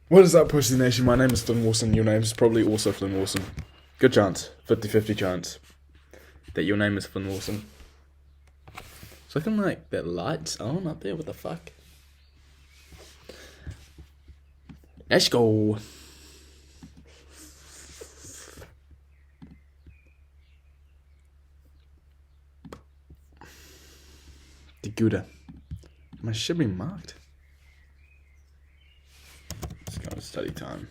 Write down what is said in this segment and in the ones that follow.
What is up, Pussy Nation? My name is Flynn Wilson. Your name is probably also Flynn Wilson. Good chance. 50-50 chance that your name is Flynn Wilson. It's looking like that light's on up there. What the fuck? Let's go. The Gouda. My shit be marked. Let's go to study time.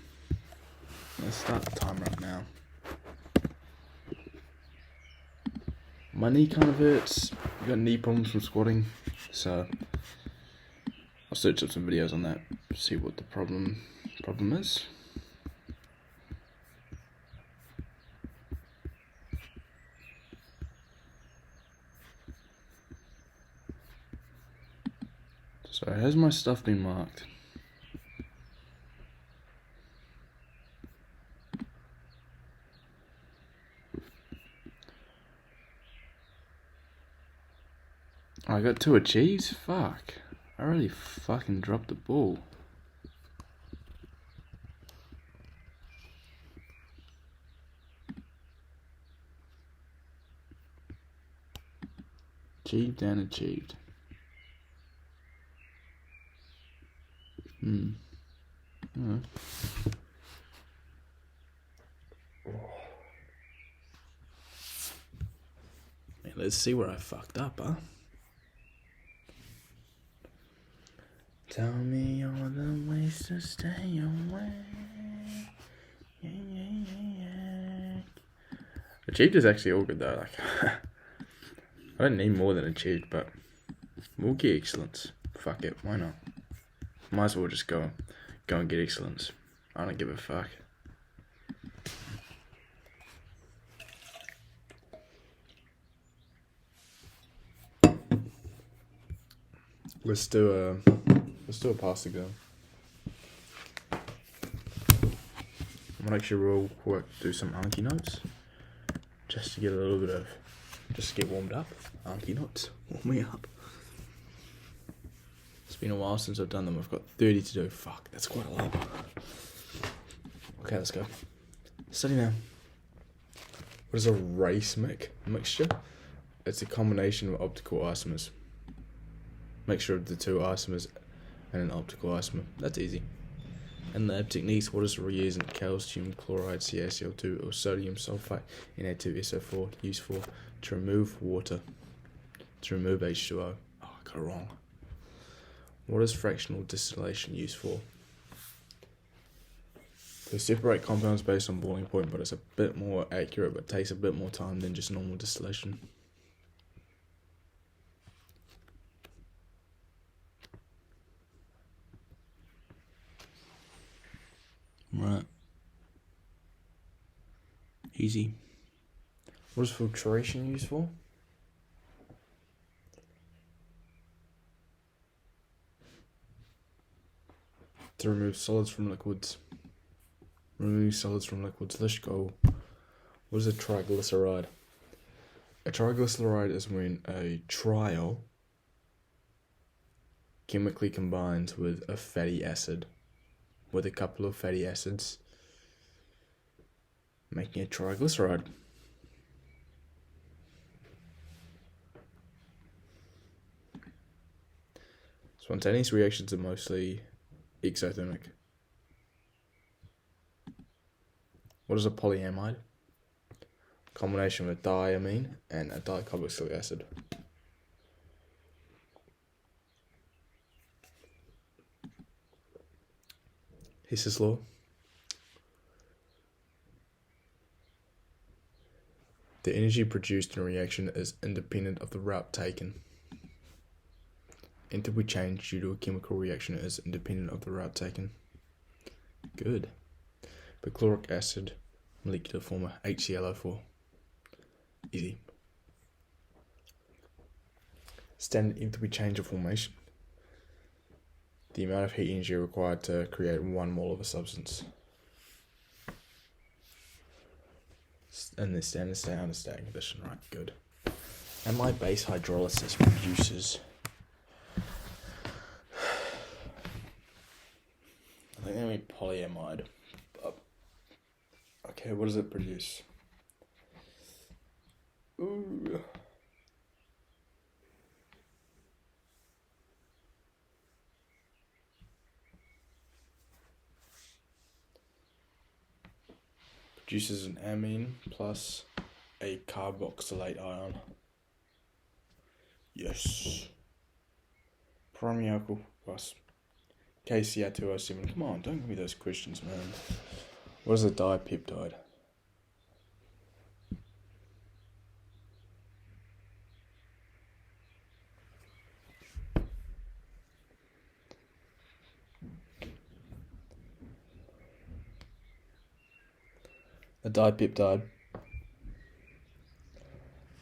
Let's start the timer up now. My knee kind of hurts. I got knee problems from squatting, so I'll search up some videos on that. See what the problem is. So has my stuff been marked? I got 2 achieves? Fuck. I really fucking dropped the ball. Achieved and achieved. Yeah. Let's see where I fucked up, huh? Tell me all the ways to stay away. Yeah. Achieved is actually all good though. Like, I don't need more than achieved, but we'll get excellence. Fuck it, why not? Might as well just go and get excellence. I don't give a fuck. Let's do a pass to go. I'm gonna actually real quick do some Anki notes, just to get a little bit of, just to get warmed up. Anki notes, warm me up. It's been a while since I've done them. I've got 30 to do. Fuck, that's quite a lot. Okay, let's go. Study now. What is a race mixture? It's a combination of optical isomers. Mixture of the 2 isomers and an optical isomer. That's easy. In lab techniques, what is the reagent calcium chloride CaCl2 or sodium sulfite Na2SO4 used for? To remove water. To remove H2O. Oh, I got it wrong. What is fractional distillation used for? To separate compounds based on boiling point, but it's a bit more accurate, but takes a bit more time than just normal distillation. Right. Easy. What is filtration used for? To remove solids from liquids. Remove solids from liquids. Let's go. What is a triglyceride? A triglyceride is when a triol chemically combines with a fatty acid, with a couple of fatty acids, making a triglyceride. Spontaneous reactions are mostly exothermic. What is a polyamide? A combination of a diamine and a dicarboxylic acid. Hess's law. The energy produced in a reaction is independent of the route taken. Enthalpy change due to a chemical reaction is independent of the route taken. Good. Perchloric acid molecular formula HClO4. Easy. Standard enthalpy change of formation. The amount of heat energy required to create 1 mole of a substance. And the standard state under static condition, right? Good. And my base hydrolysis produces I think they mean polyamide. Okay, what does it produce? Ooh. Produces an amine plus a carboxylate ion. Yes. Primary alkyl plus KCr2O7. Come on, don't give me those questions, man. What is a dipeptide? A dipeptide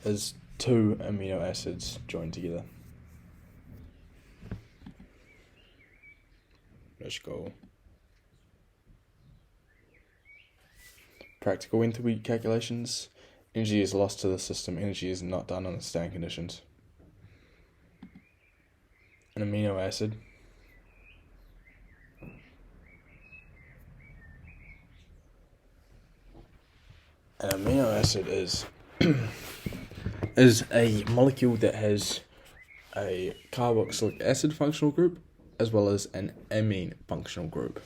is two amino acids joined together. Let's go. Practical enthalpy calculations. Energy is lost to the system. Energy is not done under standard conditions. An amino acid is is a molecule that has a carboxylic acid functional group as well as an amine functional group.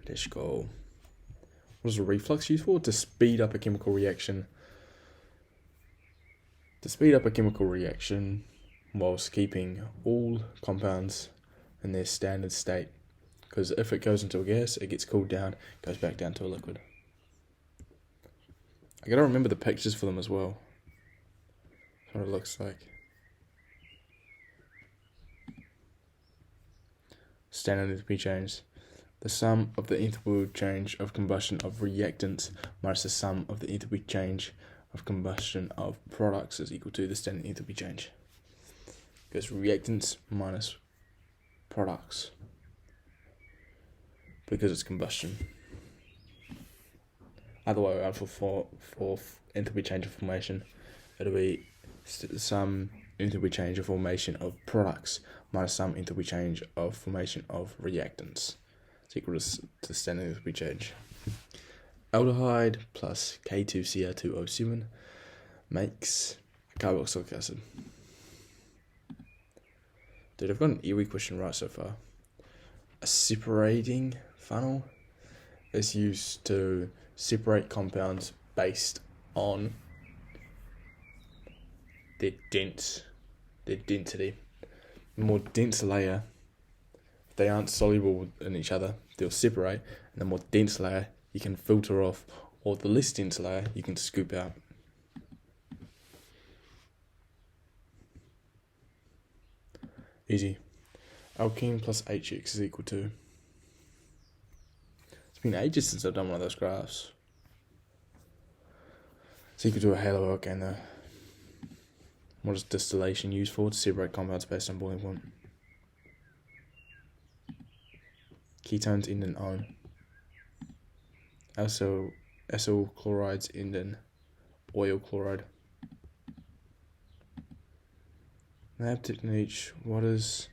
Let's go. What is a reflux used for? To speed up a chemical reaction. To speed up a chemical reaction whilst keeping all compounds in their standard state. Because if it goes into a gas, it gets cooled down, goes back down to a liquid. I gotta remember the pictures for them as well. That's what it looks like. Standard enthalpy change. The sum of the enthalpy change of combustion of reactants minus the sum of the enthalpy change of combustion of products is equal to the standard enthalpy change. Because reactants minus products. Because it's combustion. Other way around for enthalpy change of formation, it'll be some enthalpy change of formation of products minus some enthalpy change of formation of reactants. It's equal to the standard enthalpy change. Aldehyde plus K2Cr2O7 makes carboxylic acid. Dude, I've got an eerie question right so far. A separating funnel is used to separate compounds based on their density. The more dense layer, if they aren't soluble in each other, they'll separate, and the more dense layer you can filter off, or the less dense layer you can scoop out. Easy. Alkene plus HX is equal to... It's been ages since I've done one of those graphs. It's equal to a halo alkane. What is distillation used for? To separate compounds based on boiling point. Ketones end in -one. Acyl chlorides end in oil chloride. Lab technique. What is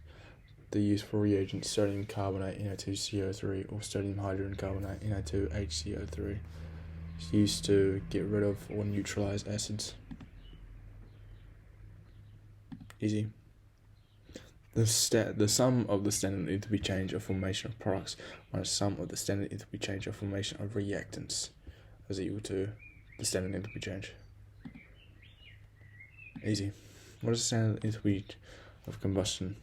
the use for reagent sodium carbonate NO2CO3 or sodium hydrogen carbonate NO2HCO3? It's used to get rid of or neutralize acids. Easy. The sum of the standard enthalpy change of formation of products minus sum of the standard enthalpy change of formation of reactants is equal to the standard enthalpy change. Easy. What is the standard enthalpy of combustion?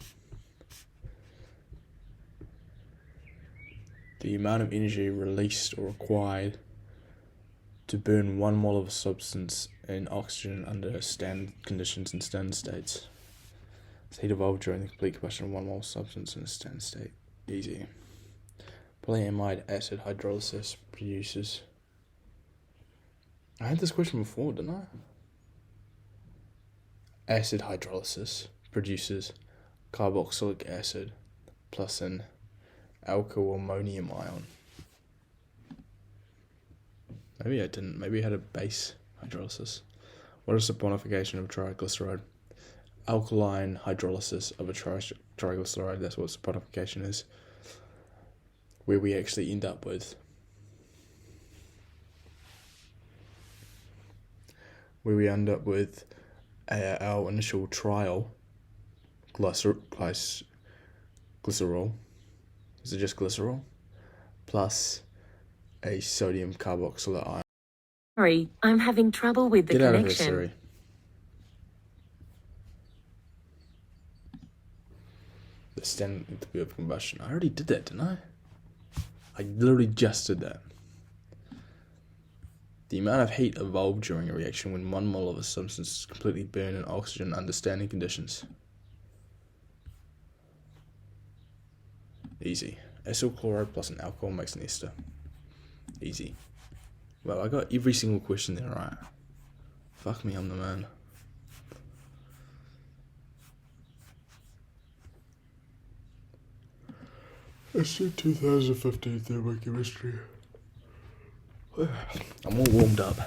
The amount of energy released or required to burn 1 mole of a substance in oxygen under standard conditions and standard states. It's heat evolved during the complete combustion of 1 mole substance in a standard state. Easy. Polyamide acid hydrolysis produces... I had this question before, didn't I? Acid hydrolysis produces carboxylic acid plus an alkyl ammonium ion. Maybe I didn't. Maybe I had a base hydrolysis. What is the saponification of triglyceride? alkaline hydrolysis of a triglyceride, that's what saponification is, where we actually end up with our initial trial glycerol, is it just glycerol, plus a sodium carboxylate ion. Sorry, I'm having trouble with the Get connection. out of here, Siri. The standard enthalpy of combustion. I already did that, didn't I? I literally just did that. The amount of heat evolved during a reaction when 1 mole of a substance is completely burned in oxygen under standing conditions. Easy. Acyl chloride plus an alcohol makes an ester. Easy. Well, I got every single question there right. Fuck me, I'm the man. It's in 2015 thermochemistry. I'm all warmed up.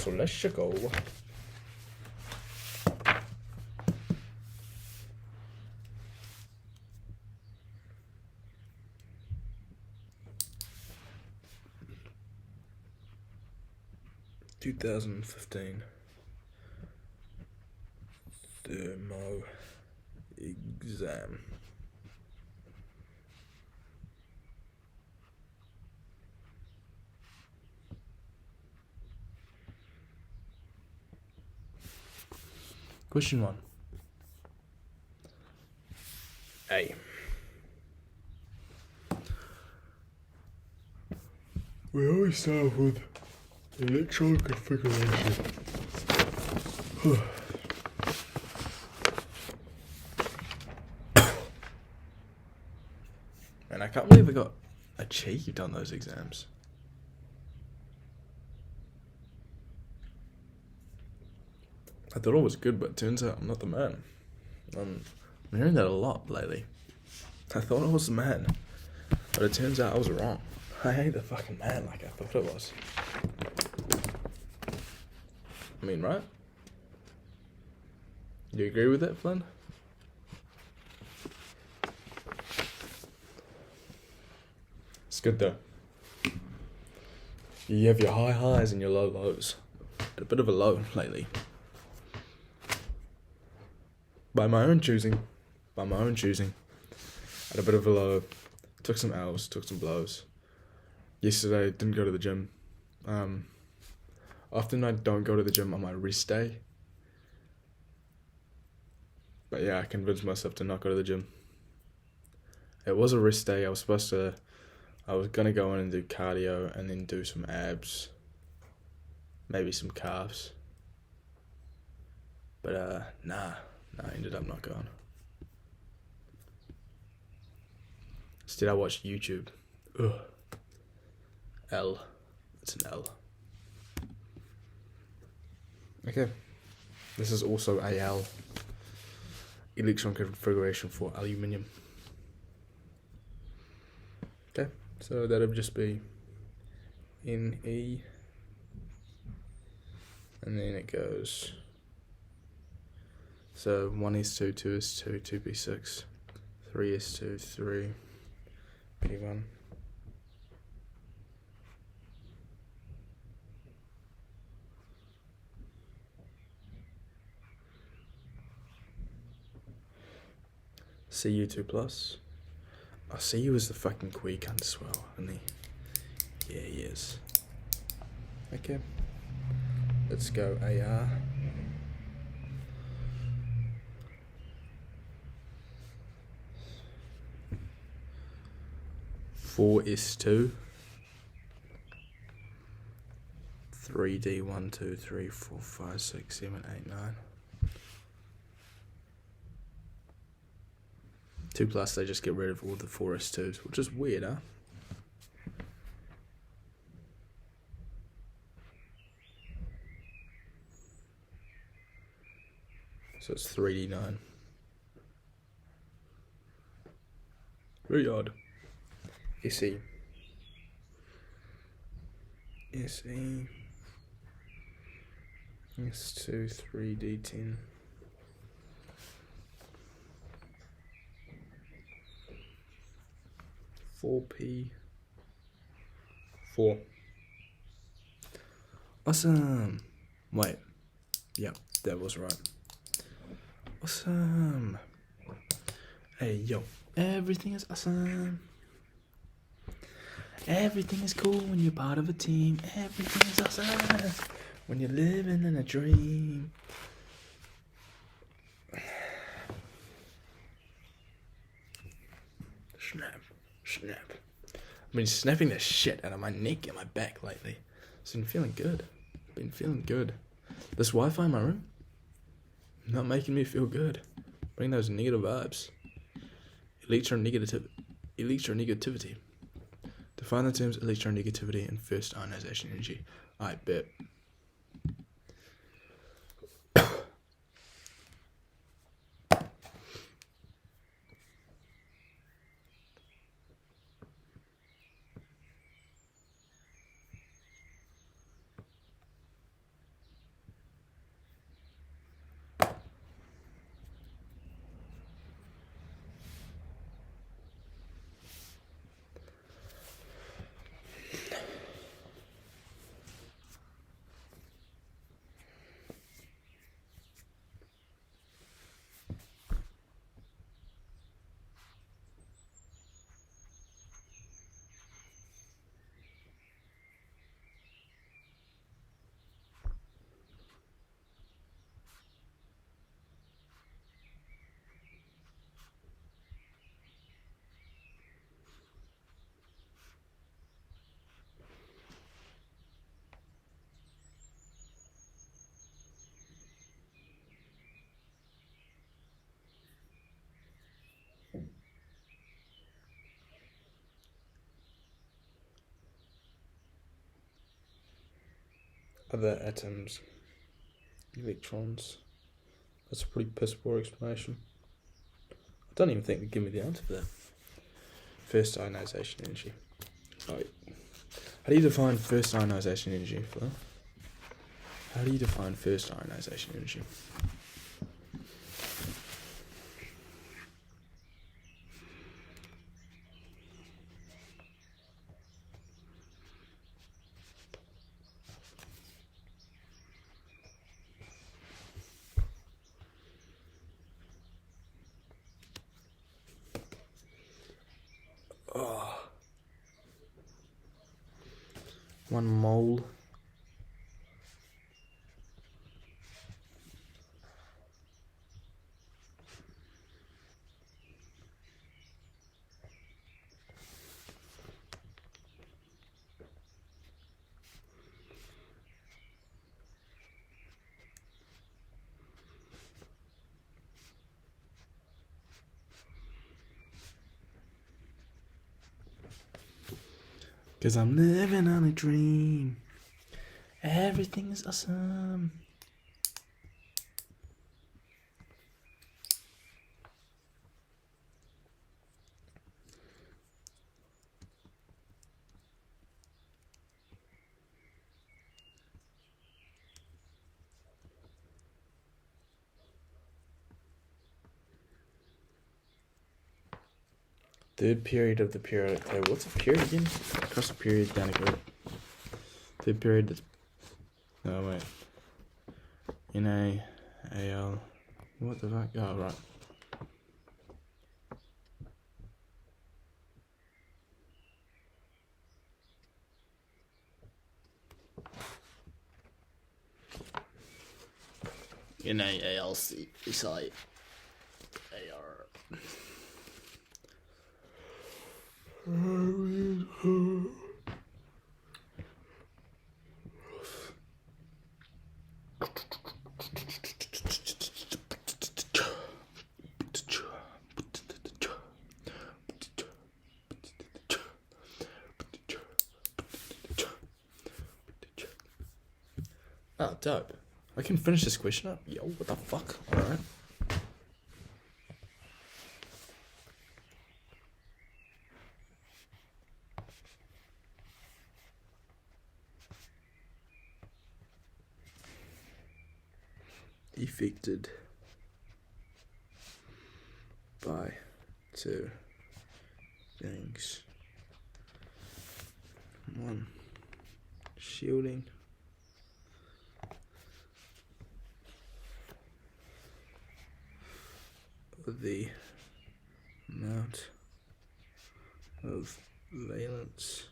So let's go. (2015) thermo exam. Question 1. A. We always start with electron configuration. And I can't believe I got achieved on those exams. I thought it was good, but it turns out I'm not the man. I'm hearing that a lot lately. I thought I was the man, but it turns out I was wrong. I ain't the fucking man like I thought it was. I mean, right? Do you agree with that, Flynn? It's good though. You have your high highs and your low lows. A bit of a low lately. By my own choosing. I had a bit of a low. Took some L's, took some blows. Yesterday, didn't go to the gym. Often I don't go to the gym on my rest day. But yeah, I convinced myself to not go to the gym. It was a rest day. I was gonna go in and do cardio and then do some abs. Maybe some calves. But nah, I ended up not going. Instead I watched YouTube. Ugh. L. It's an L. Okay. This is also AL. Electron configuration for aluminium. Okay. So that'll just be Ne. And then it goes. So 1s2, 2s2, 2p6, 3s2, 3, p1. Cu2 plus. Oh, Cu is the fucking queer cunt as well, isn't he? Yeah, he is. Okay. Let's go AR. Four S2. 3D 1, 2, 3, 4, 5, 6, 7, 8, 9. 2 plus, they just get rid of all the 4s2s, which is weird, huh? So it's 3D9. Very odd. SE. SE. S2, 3, D10. 4P. 4. Awesome. Wait. Yep, that was right. Awesome. Hey, yo. Everything is awesome. Everything is cool when you're part of a team. Everything is awesome when you're living in a dream. Snap. Snap. I've been snapping the shit out of my neck and my back lately. It's been feeling good. This Wi-Fi in my room, not making me feel good. Bring those negative vibes. Electronegativity. Define the terms electronegativity and first ionization energy. I bet. Other atoms, electrons. That's a pretty piss poor explanation. I don't even think they give me the answer for that. First ionization energy. Oh, wait. How do you define first ionization energy, Phil? How do you define first ionization energy? Oh. 1 mole. Cause I'm living on a dream. Everything is awesome. Third period of the periodic table. What's a period again? Across the period, down a grid. Third period that's... No, wait. N-A-A-L... What the fuck? Oh, right. N-A-A-L-C-A-R... Oh, dope. I can finish this question up. Yo, what the fuck? Alright. affected by two things. One, shielding. The amount of valence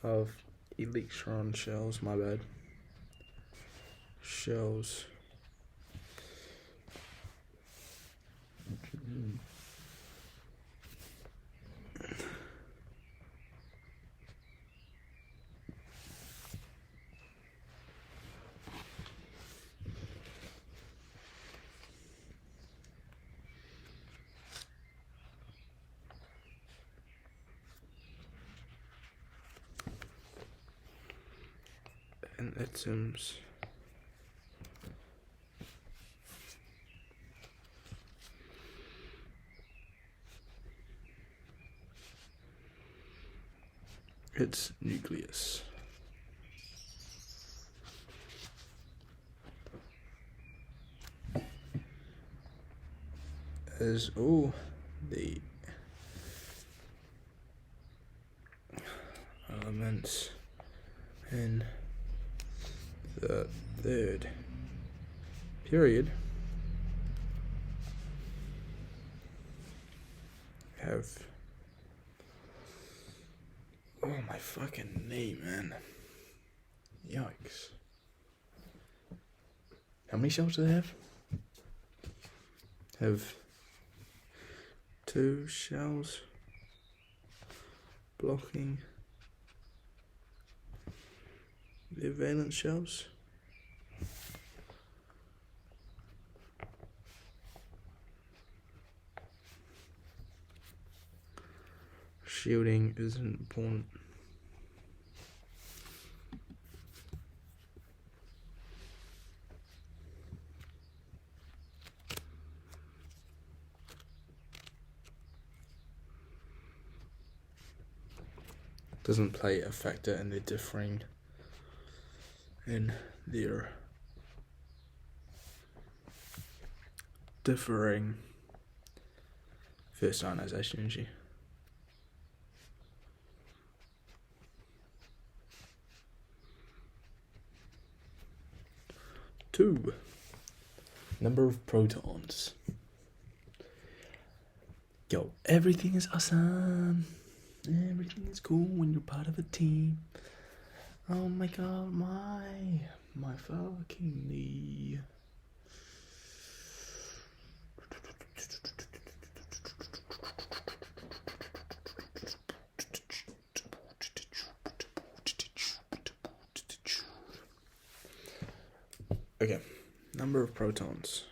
of electron shells, my bad, shells and atoms its nucleus. As all the elements in the third period have, oh my fucking knee, man, yikes. How many shells do they have? Have 2 shells blocking the valence shells. Shielding is important. Doesn't play a factor in the differing in their differing first ionization energy. 2, number of protons. Yo, everything is awesome. Everything is cool when you're part of a team. Oh my god, my fucking knee. Okay, number of protons.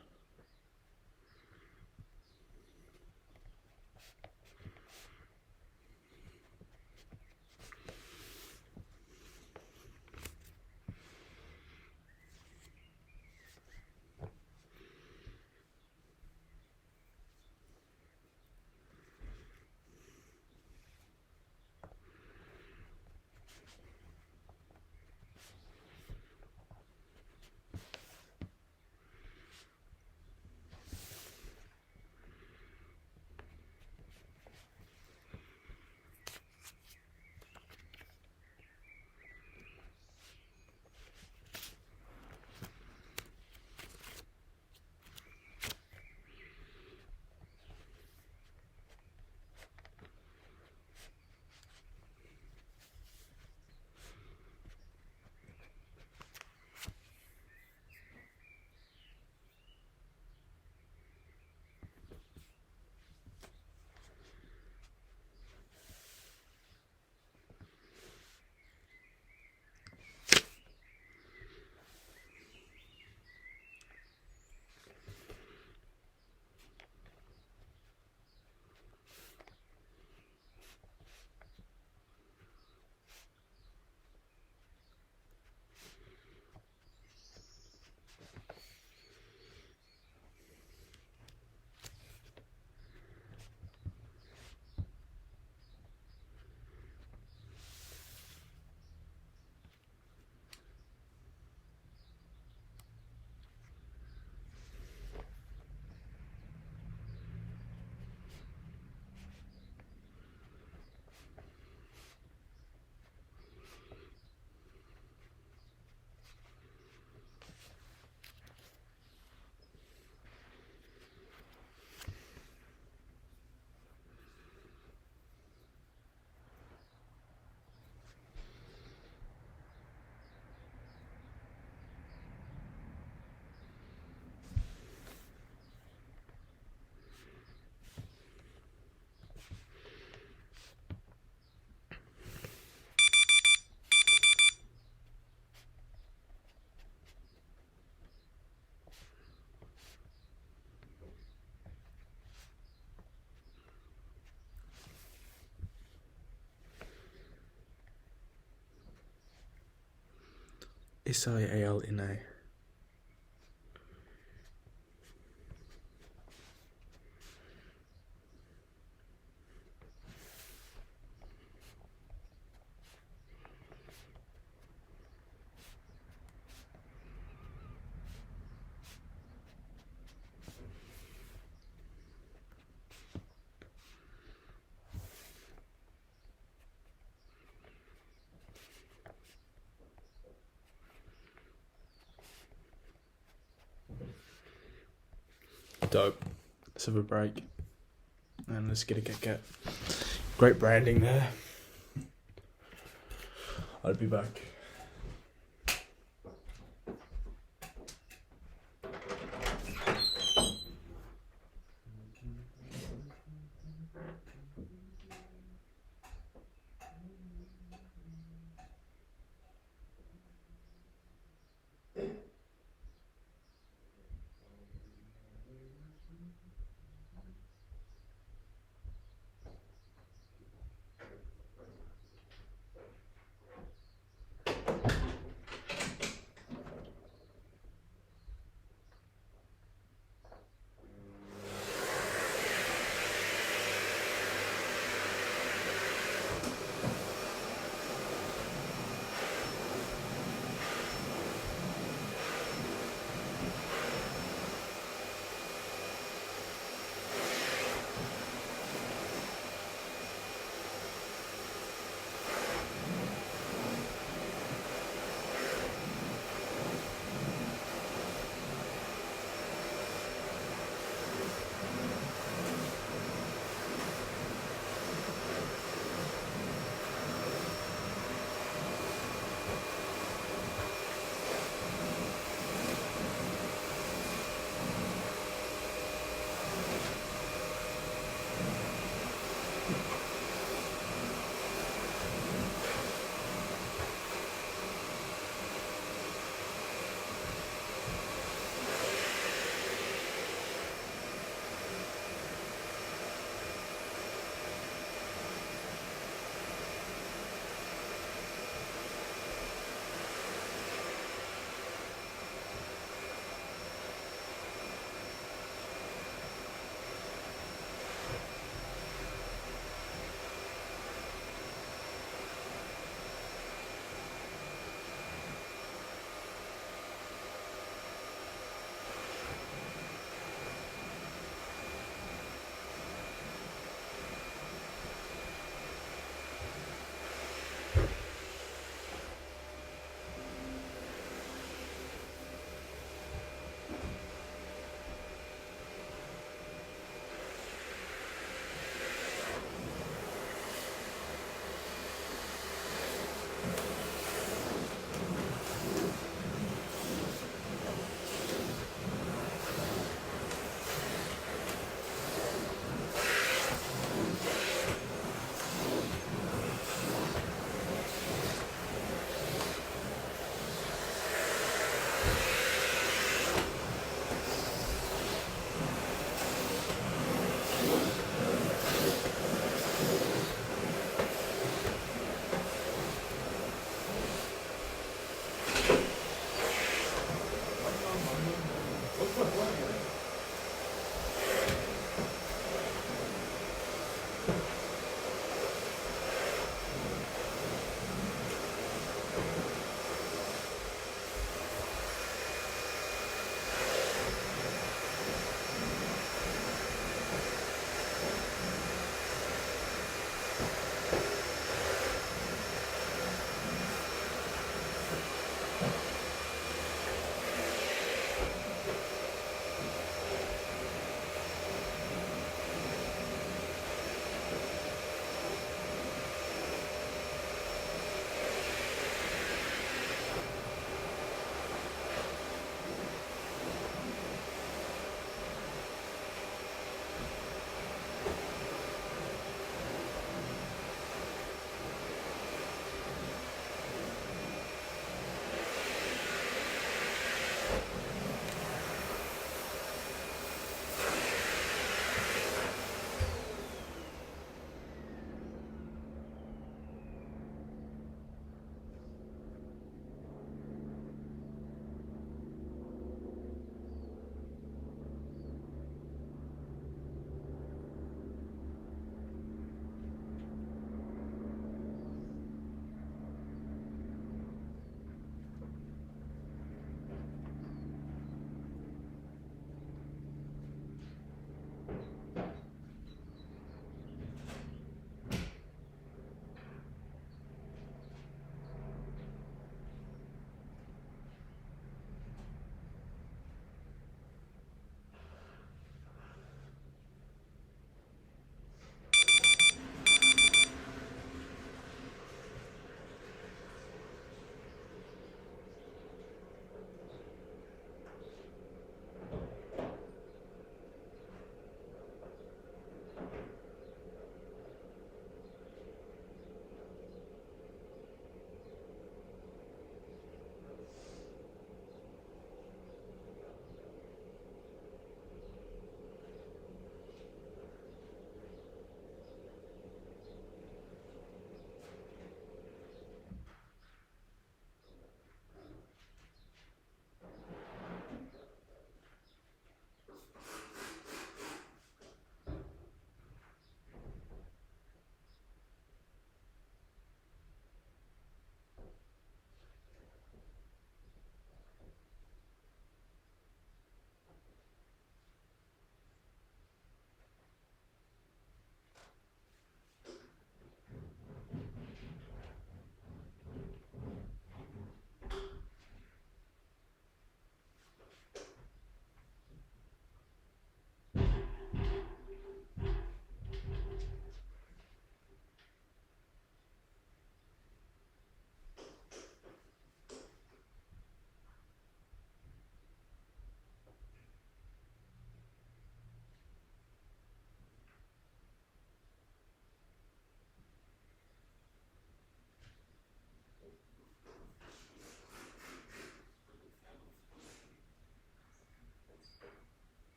Sialna. Dope. Let's have a break. And let's get a get. Great branding there. I'll be back.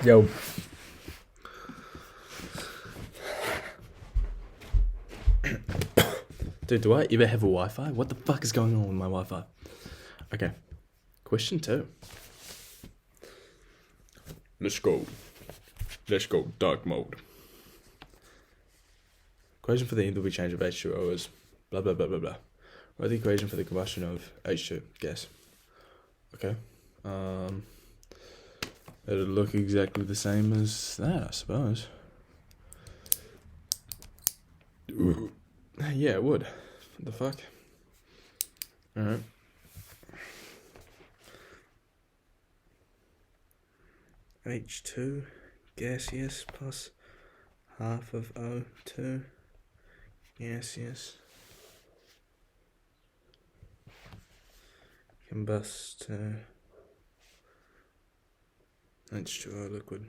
Yo. Dude, do I ever have a Wi-Fi? What the fuck is going on with my Wi-Fi? Okay. Question 2. Let's go. Let's go dark mode. Equation for the enthalpy change of H2O is blah blah blah blah blah. Write the equation for the combustion of H2 gas. Okay. It'll look exactly the same as that, I suppose. Yeah, it would. What the fuck? Alright. H2 gaseous plus half of O2 gaseous combust to H2O liquid.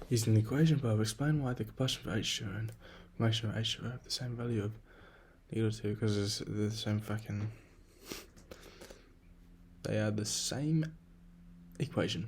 Using the equation above, explain why the combustion of H2O and formation of H2O have the same value of -2 because they're the same fucking. They are the same equation.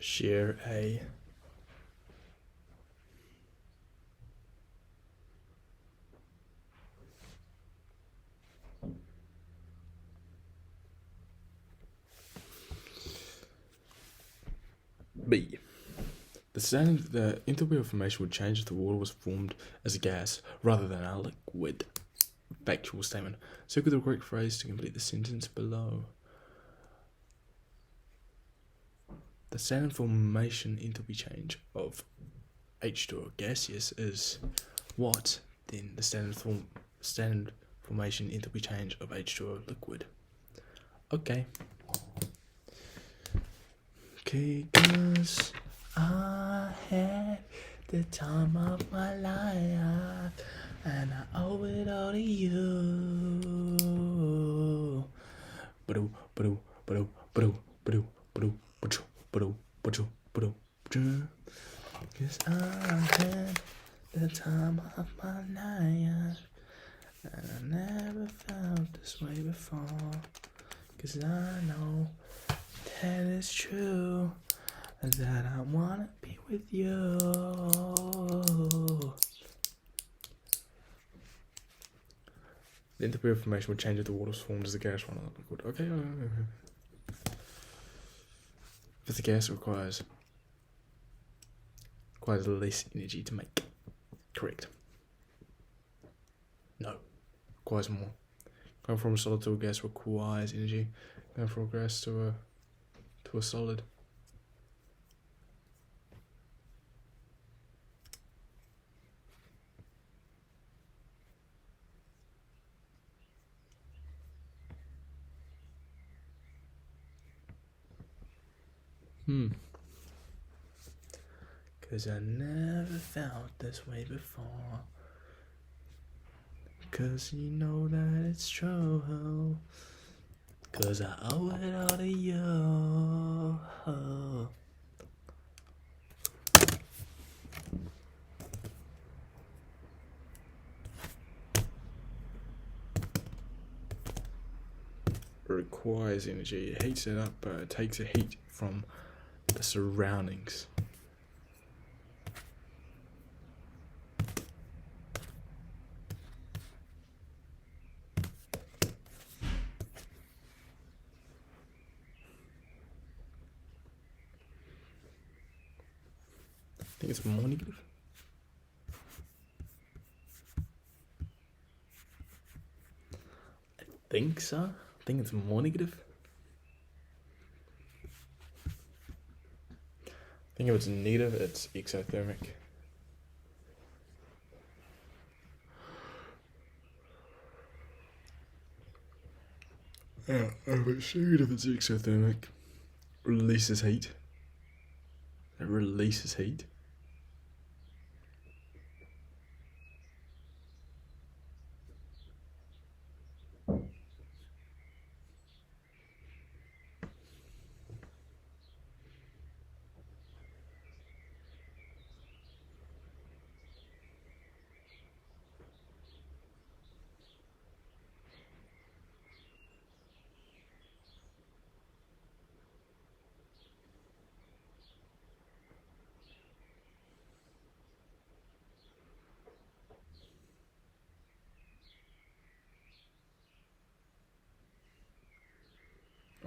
Share A. B. The enthalpy of formation would change if the water was formed as a gas rather than a liquid. Factual statement. Circle the correct phrase to complete the sentence below. The standard formation enthalpy change of H2O gaseous is what? Then the standard formation enthalpy change of H2O liquid. Okay. Okay, cause I had the time of my life and I owe it all to you. Cause I had the time of my life and I never felt this way before. Cause I know that it's true that I wanna be with you. The enthalpy of formation will change if the water is formed as a gas rather than liquid. Okay. If the gas requires less energy to make. Correct. No. Requires more. Going from a solid to a gas requires energy. Going from a gas to a solid. Cause I never felt this way before. Cause you know that it's true. Cause I owe it all to you. Requires requires energy. It heats it up, but it takes the heat from the surroundings. I think it's more negative. I think so. I think it's more negative. I think if it's negative, it's exothermic. Yeah, if it's negative, it's exothermic. Releases heat. It releases heat.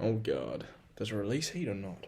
Oh god. Does it release heat or not?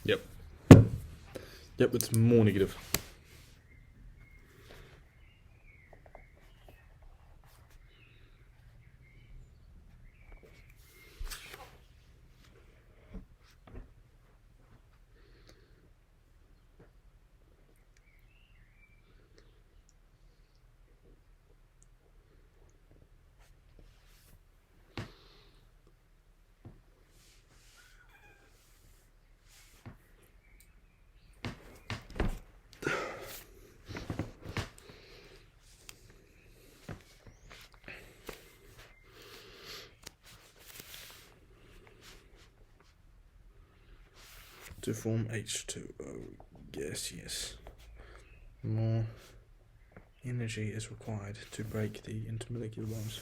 Yep. Yep, it's more negative. To form H2O gas, yes. More energy is required to break the intermolecular bonds.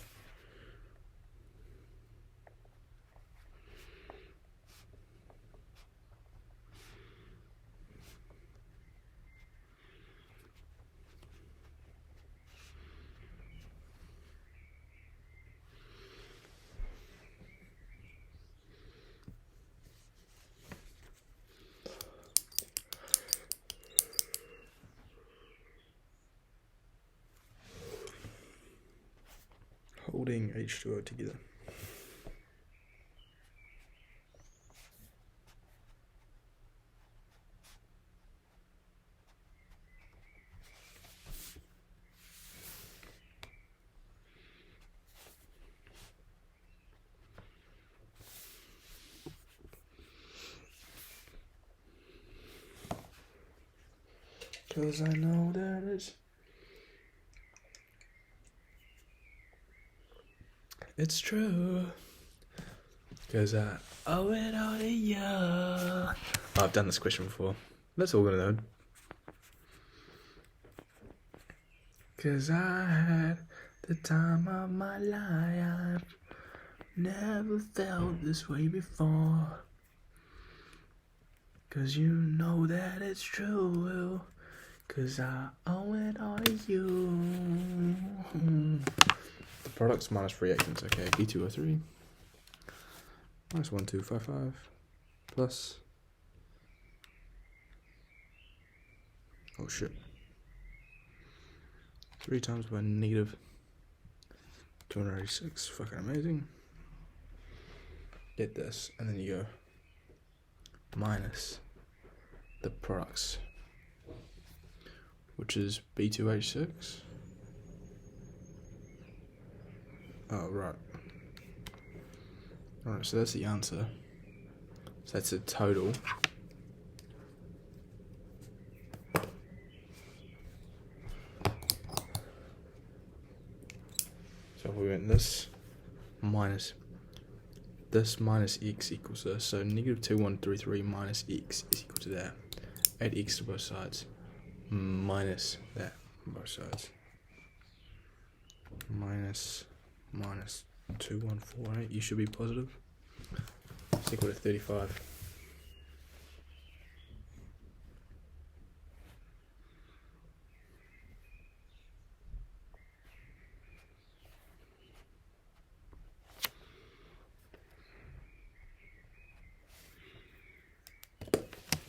Holding H2O together. Cause I know that it's true. Cause I owe it all to you. Oh, I've done this question before. That's all gonna know. 'Cause I had the time of my life. Never felt this way before. 'Cause you know that it's true. 'Cause I owe it all to you. The product's minus reactants, okay. B2O3 minus 1255 plus. Oh shit. 3 times by negative 286. Fucking amazing. Get this, and then you go minus the products, which is B2H6. Oh, right. Alright, so that's the answer. So that's the total. So if we went this minus x equals this. So negative 2133 minus x is equal to that. Add x to both sides. Minus that on both sides. Minus 2148. You should be positive. It's equal to 35.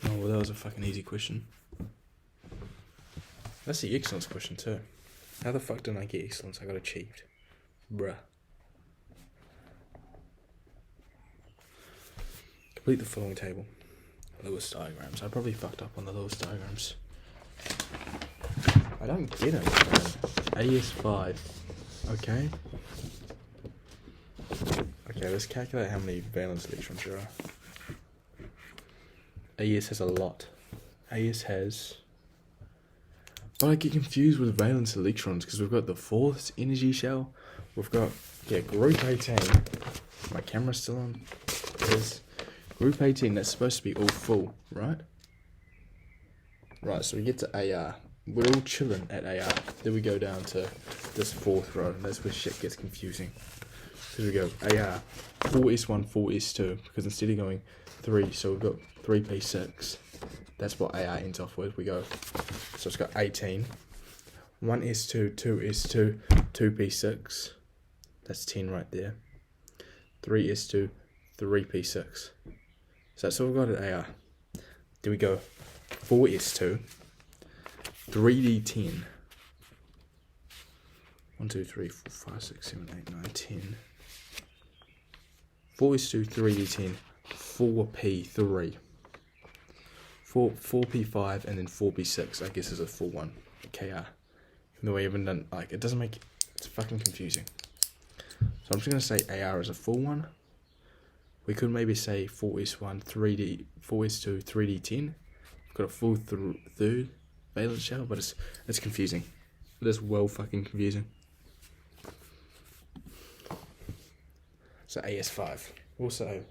Oh, well, that was a fucking easy question. That's the excellence question too. How the fuck didn't I get excellence? I got achieved. Bruh. Complete the following table. Lewis diagrams. I probably fucked up on the Lewis diagrams. I don't get it, man. AS5. Okay. Okay, let's calculate how many valence electrons there are. AS has a lot. AS has... But I get confused with valence electrons because we've got the fourth energy shell. We've got, group 18. My camera's still on. There's group 18, that's supposed to be all full, right? Right, so we get to AR. We're all chilling at AR. Then we go down to this fourth row, and that's where shit gets confusing. Because we go AR, 4S1, 4S2, because instead of going 3, so we've got 3P6. That's what AR ends off with. We go, so it's got 18. 1S2, 2S2, 2P6. That's 10 right there. 3S2, 3P6. So that's all we've got at AR. Then we go 4S2, 3D10. 1, 2, 3, 4, 5, 6, 7, 8, 9, 10. 4S2, 3D10, 4P3. 4P5 and then 4P6, I guess is a full one. KR. Even though we haven't done, it doesn't make, it's fucking confusing. So I'm just going to say AR is a full one. We could maybe say 4S1, 4S2, 3D10. We've got a full third valence shell, but it's confusing. It is well fucking confusing. So AS5. Also,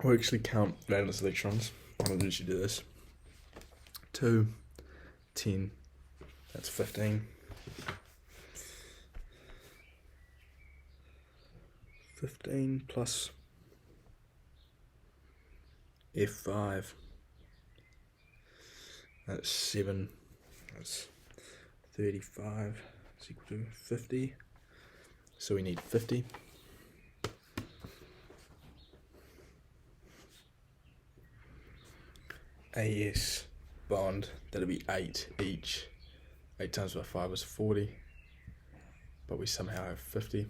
we'll actually count valence electrons. I'll literally do this. 2, 10, that's 15. 15 plus F5. That's 7. That's 35. It's equal to 50. So we need 50. AS bond, that'll be 8 each. 8 times by 5 is 40. But we somehow have 50.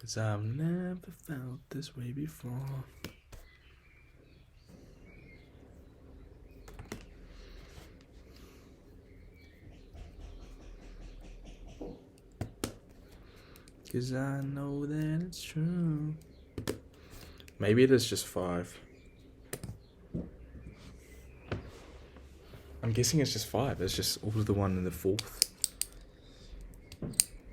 Cause I've never felt this way before. Cause I know that it's true. Maybe it is just 5. I'm guessing it's just 5. It's just all of the 1 and the 4th.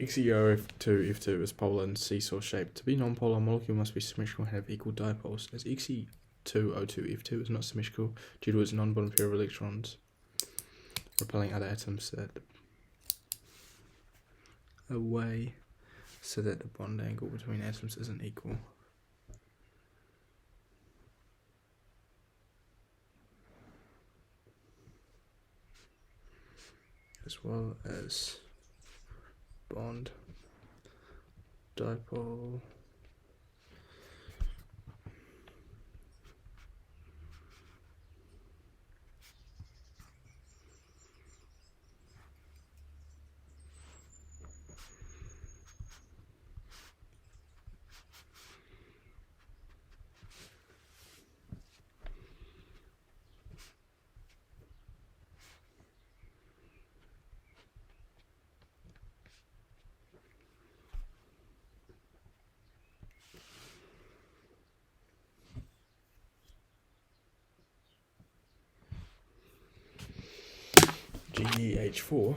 XeO F2 is polar and seesaw shaped. To be non-polar, a molecule must be symmetrical and have equal dipoles. As XeO2 F2 is not symmetrical due to its non-bonded pair of electrons repelling other atoms away, so that the bond angle between atoms isn't equal. As well as bond dipole GeH4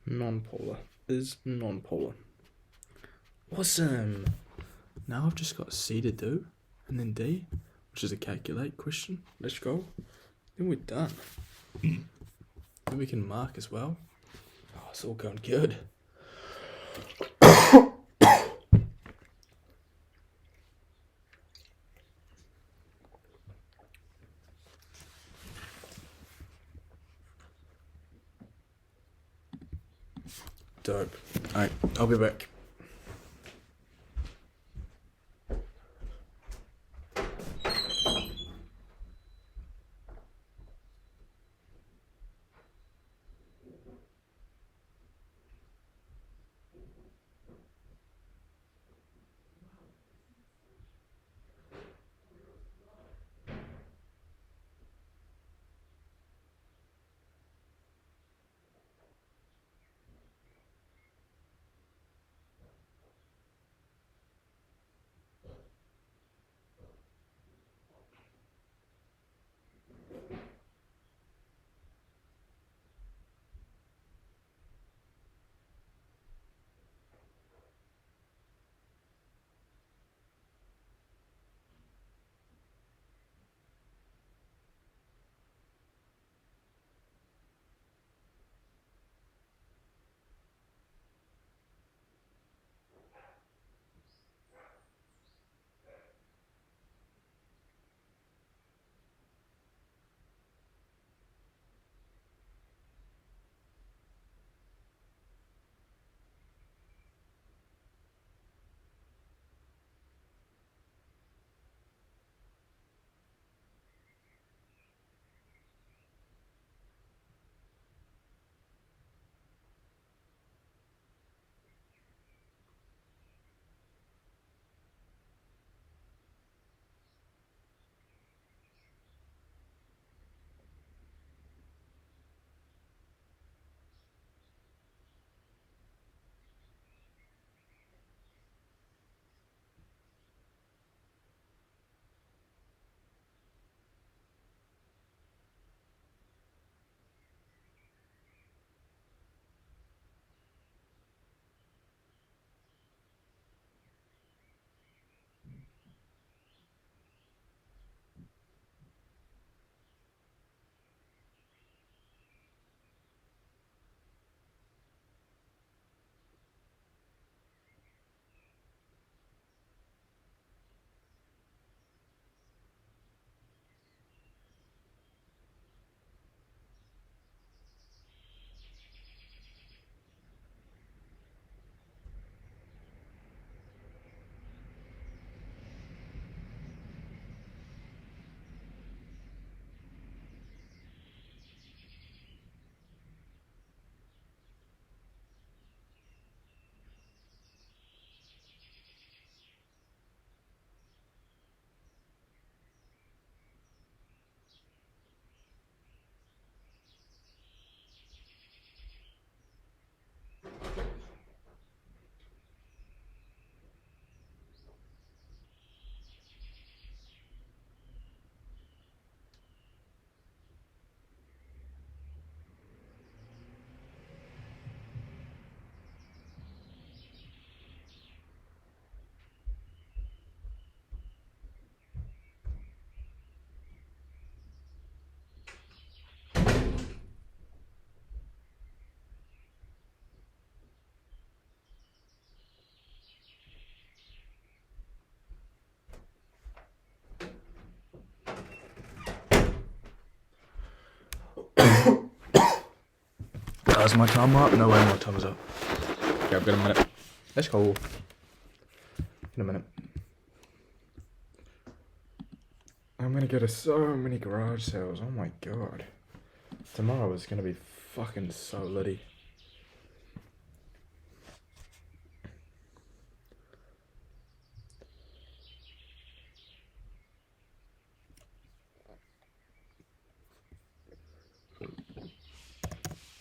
non-polar is non-polar. Awesome. Now I've just got C to do, and then D, which is a calculate question. Let's go. Then we're done. Then we can mark as well. Oh, it's all going good. Dope. Alright, I'll be back. Oh, is my time up? No way, my time's up. Okay, I've got a minute. Let's go. In a minute. I'm gonna go to so many garage sales. Oh my god. Tomorrow is gonna be fucking so litty.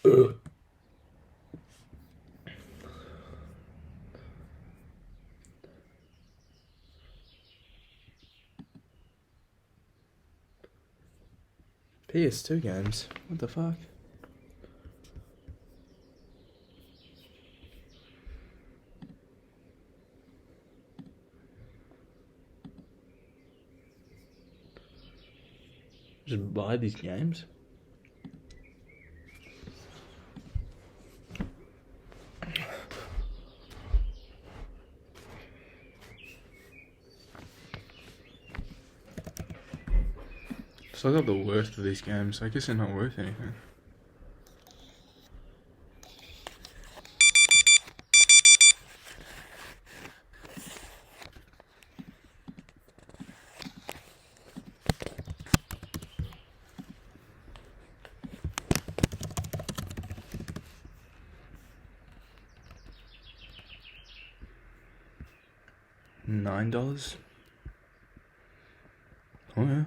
Ugh. PS2 games? What the fuck? Just buy these games? So I got the worst of these games. I guess they're not worth anything. $9? Oh yeah.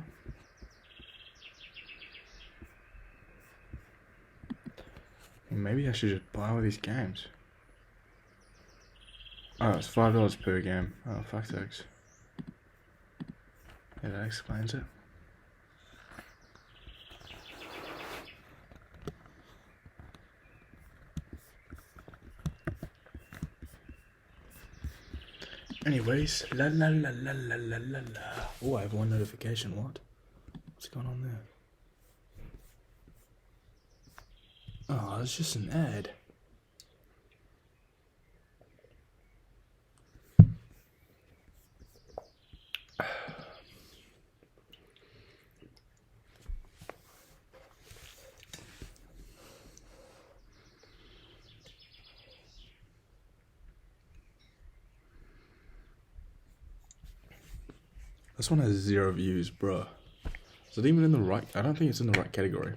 Maybe I should just buy all these games. Oh, it's $5 per game. Oh, fuck sakes. Yeah, that explains it. Anyways, la la la la la la la la. Oh, I have one notification. What? What's going on there? Oh, it's just an ad. This one has 0 views, bruh. Is it even in the right? I don't think it's in the right category.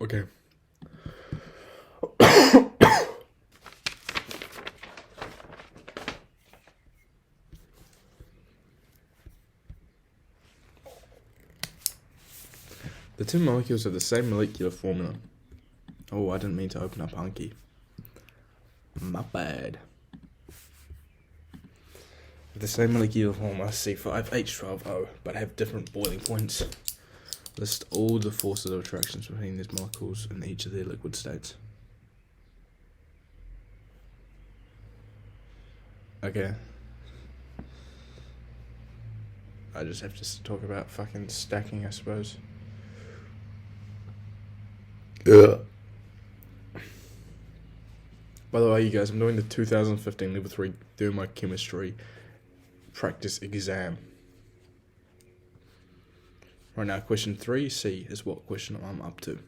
Okay. The two molecules have the same molecular formula. Oh, I didn't mean to open up Hunky. My bad. The same molecular formula, C5H12O, but have different boiling points. List all the forces of attraction between these molecules in each of their liquid states. Okay. I just have to talk about fucking stacking, I suppose. Yeah. By the way, you guys, I'm doing the 2015 Level 3 Thermochemistry Practice Exam. Right now, question 3C is what question I'm up to.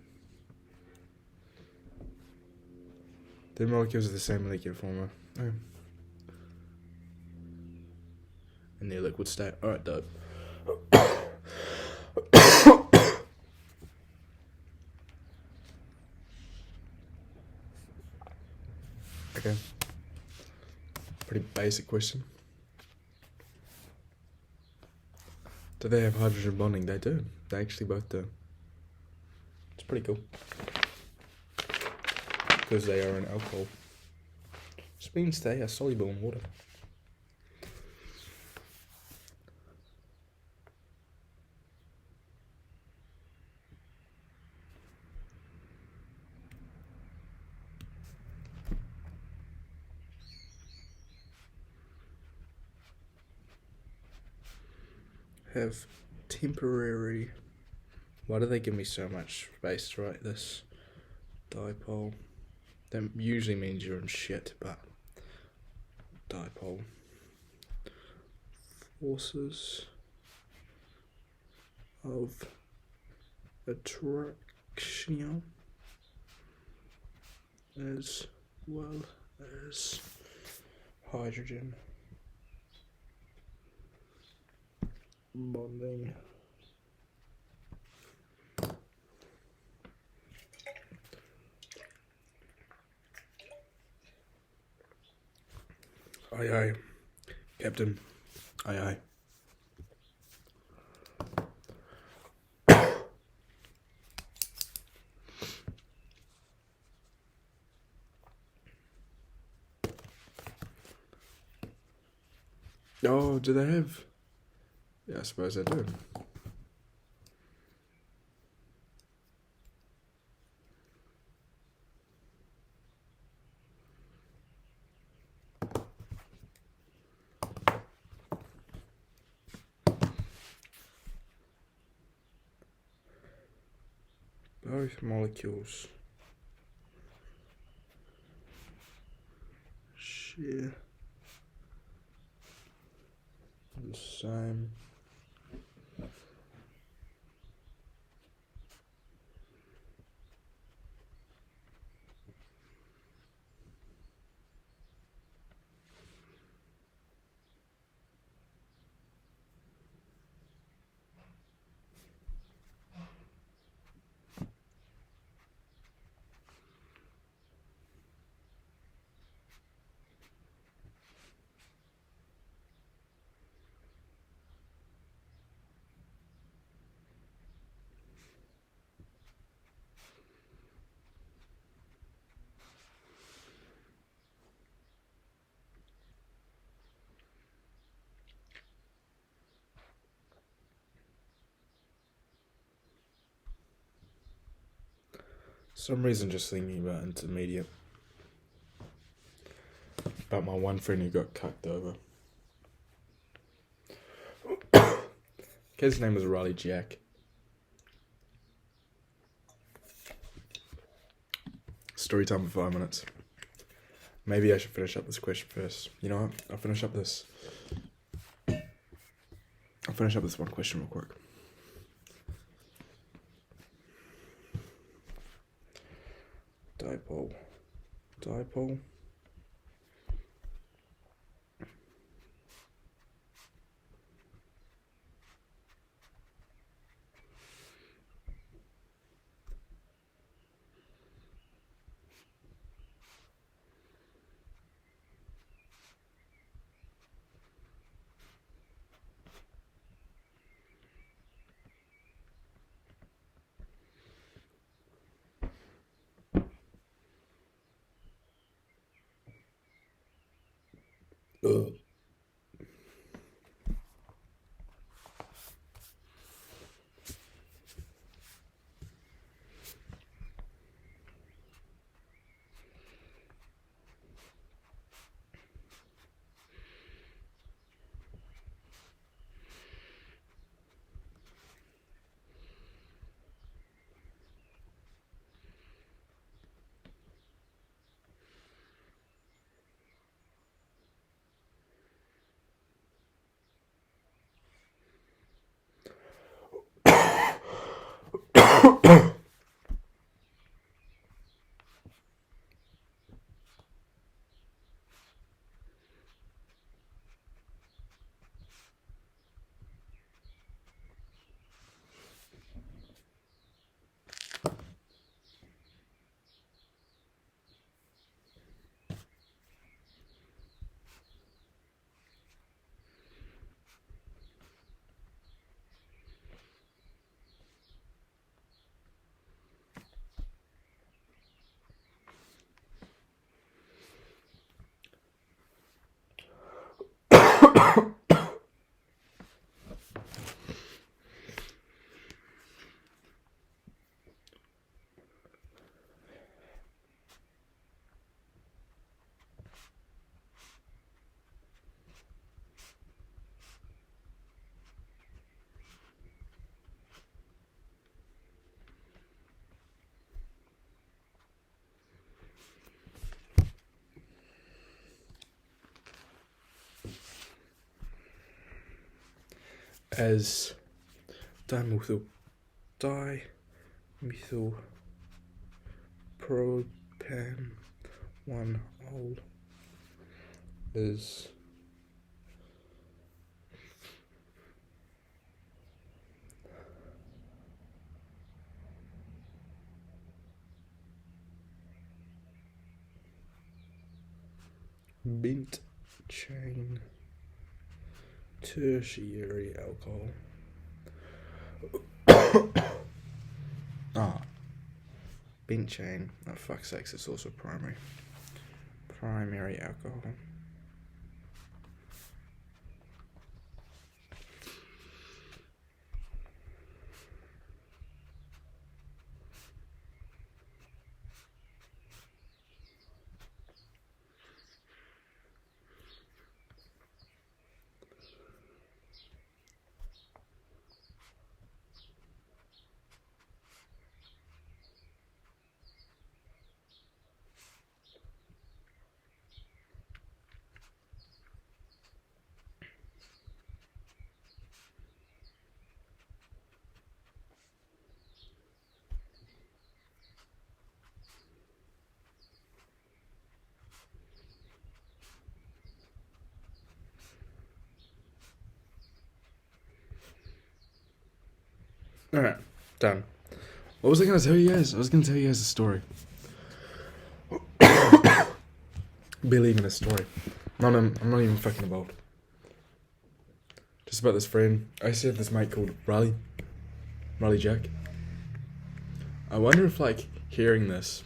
The molecules are the same molecular formula. Oh. In their liquid state. Alright, dope. Okay. Pretty basic question. Do they have hydrogen bonding? They do. They actually both do. It's pretty cool. Because they are an alcohol. Which means they are soluble in water. have temporary. Why do they give me so much space to write this? Dipole. That usually means you're in shit, but dipole. Forces of attraction as well as hydrogen bonding. Aye aye, Captain. Aye aye. Oh, do they have? Yeah, I suppose they do. Both molecules share the same some reason just thinking about intermediate. About my one friend who got cucked over. His name was Riley Jack. Story time for 5 minutes. Maybe I should finish up this question first. You know what? I'll finish up this one question real quick. Dipole. Ugh. as dimethyl propan 1 ol is bent chain tertiary alcohol. Bent chain. Oh, fuck's sakes, it's also primary. Primary alcohol. Alright, done. What was I going to tell you guys? I was going to tell you guys a story. Barely even a story. I'm not even fucking involved. Just about this friend. I used to have this mate called Riley Jack. I wonder if, like, hearing this,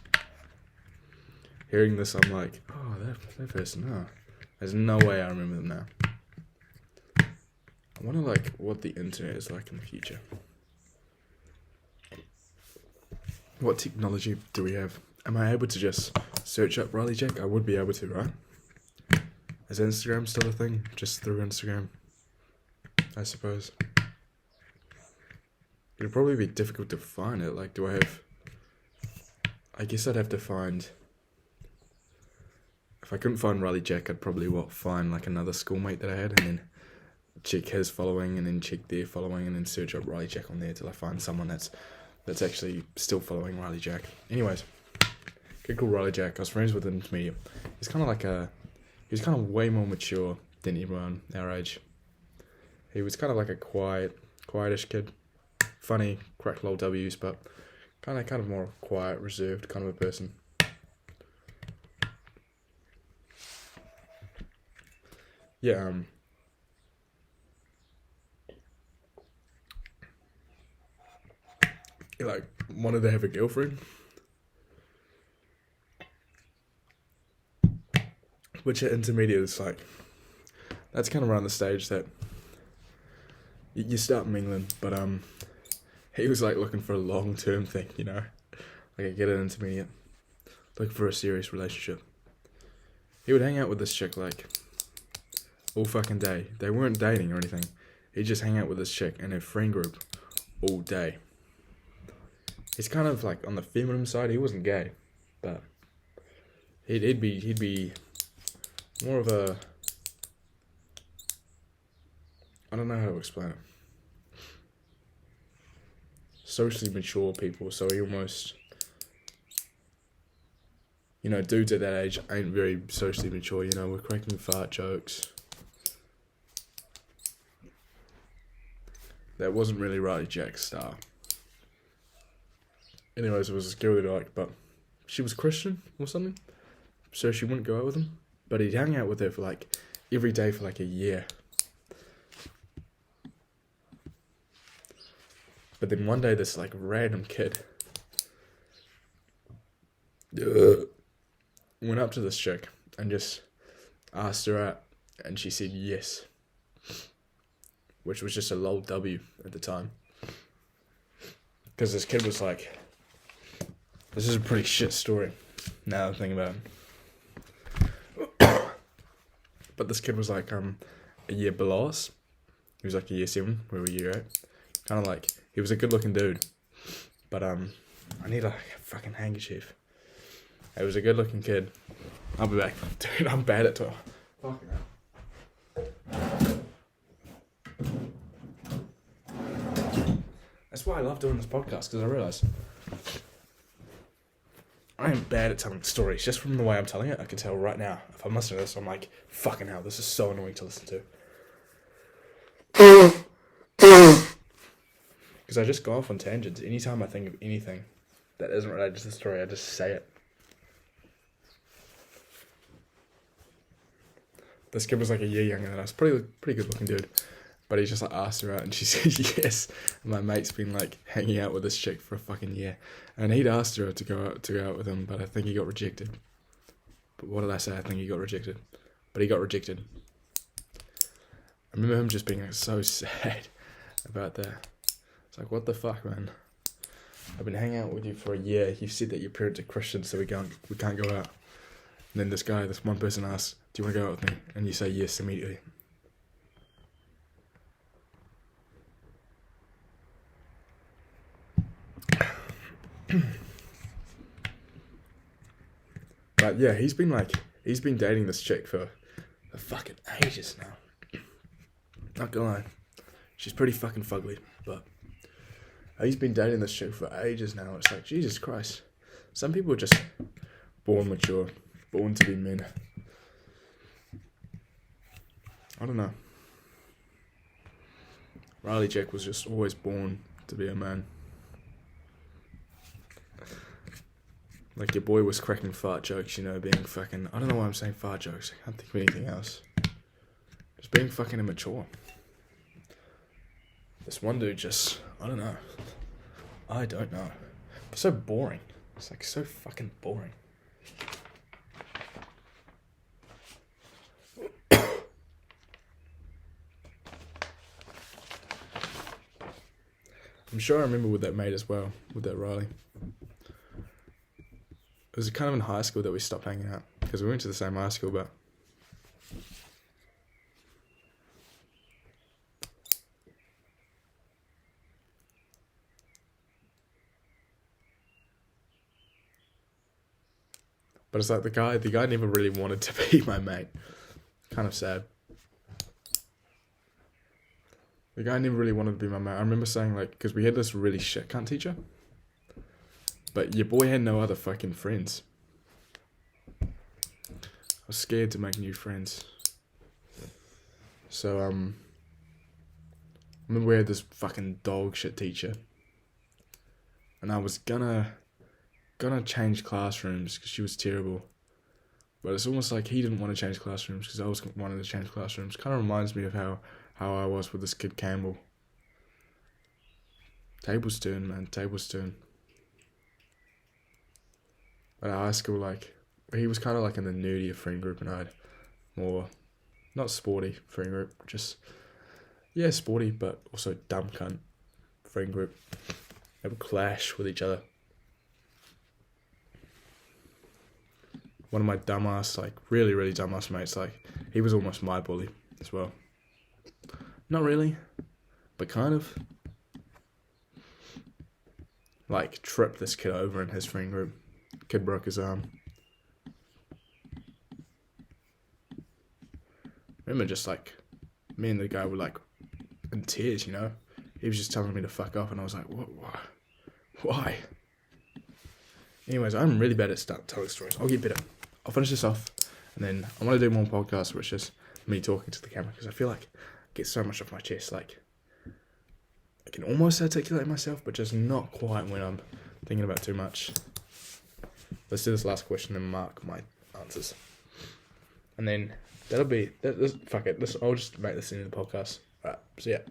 I'm like, oh, that person, oh. There's no way I remember them now. I wonder, like, what the internet is like in the future. What technology do we have? Am I able to just search up Riley Jack? I would be able to, right? Is Instagram still a thing? Just through Instagram, I suppose. It'd probably be difficult to find it. Like, I guess I'd have to find... If I couldn't find Riley Jack, I'd probably, find, like, another schoolmate that I had, and then check his following, and then check their following, and then search up Riley Jack on there till I find someone that's actually still following Riley Jack. Anyways, kid called Riley Jack. I was friends with him intermediate. He was kind of way more mature than everyone our age. He was kind of like a quietish kid. Funny, cracked little W's, but kind of more quiet, reserved kind of a person. Yeah, he, like, wanted to have a girlfriend. Which at intermediate is like, that's kind of around the stage that you start mingling, but he was like looking for a long-term thing, you know, like I get an intermediate, looking for a serious relationship. He would hang out with this chick like all fucking day. They weren't dating or anything. He'd just hang out with this chick and her friend group all day. He's kind of like on the feminine side. He wasn't gay, but he'd be more of a, I don't know how to explain it. Socially mature people, so he almost, you know, dudes at that age ain't very socially mature, you know, we're cracking fart jokes. That wasn't really Riley Jack's style. Anyways, it was this girl that I liked, but she was Christian or something, so she wouldn't go out with him. But he'd hang out with her for like every day for like a year. But then one day this like random kid went up to this chick and just asked her out, and she said yes. Which was just a lol W at the time. Because this kid was like, this is a pretty shit story now that I think about it. But this kid was like a year below us. He was like a year 7, we were year 8. Kind of like, he was a good looking dude. But I need like a fucking handkerchief. He was a good looking kid. I'll be back. Dude, I'm bad at talk. Fucking hell. That's why I love doing this podcast, because I realise I am bad at telling stories. Just from the way I'm telling it, I can tell right now. If I'm listening to this, I'm like, fucking hell, this is so annoying to listen to. Because I just go off on tangents. Anytime I think of anything that isn't related to the story, I just say it. This kid was like a year younger than us. Pretty good looking dude. But he just like asked her out and she said yes. And my mate's been like hanging out with this chick for a fucking year. And he'd asked her to go out with him, but I think he got rejected. But what did I say? I think he got rejected. But he got rejected. I remember him just being like so sad about that. It's like, what the fuck, man? I've been hanging out with you for a year. You've said that your parents are Christians, so we can't go out. And then this one person asks, do you want to go out with me? And you say yes immediately. But yeah, he's been dating this chick for fucking ages now. Not gonna lie. She's pretty fucking fugly, but he's been dating this chick for ages now. It's like, Jesus Christ. Some people are just born mature, born to be men. I don't know. Riley Jack was just always born to be a man. Like, your boy was cracking fart jokes, you know, being fucking... I don't know why I'm saying fart jokes. I can't think of anything else. Just being fucking immature. This one dude just... I don't know. It's so boring. It's like so fucking boring. I'm sure I remember with that mate as well, with that Riley. It was kind of in high school that we stopped hanging out, because we went to the same high school, but... But it's like the guy never really wanted to be my mate. Kind of sad. The guy never really wanted to be my mate. I remember saying, like, because we had this really shit cunt teacher, but your boy had no other fucking friends. I was scared to make new friends. So, I remember we had this fucking dog shit teacher, and I was gonna change classrooms because she was terrible. But it's almost like he didn't want to change classrooms because I was wanting to change classrooms. Kind of reminds me of how I was with this kid Campbell. Tables turn, man. Tables turn. At high school, like, he was kind of like in the nerdier friend group, and I had more, not sporty friend group, just, yeah, sporty, but also dumb cunt friend group. They would clash with each other. One of my dumbass, like, really, really dumbass mates, like, he was almost my bully as well. Not really, but kind of. Like, tripped this kid over in his friend group. Kid broke his arm. Remember, just like, me and the guy were like in tears, you know? He was just telling me to fuck off, and I was like, what? Why? Anyways, I'm really bad at telling stories. I'll get better. I'll finish this off, and then I want to do more podcasts, which is me talking to the camera, because I feel like I get so much off my chest. Like, I can almost articulate myself, but just not quite when I'm thinking about too much. Let's do this last question and mark my answers. And then that'll be... fuck it. I'll just make this into the podcast. Alright, so yeah.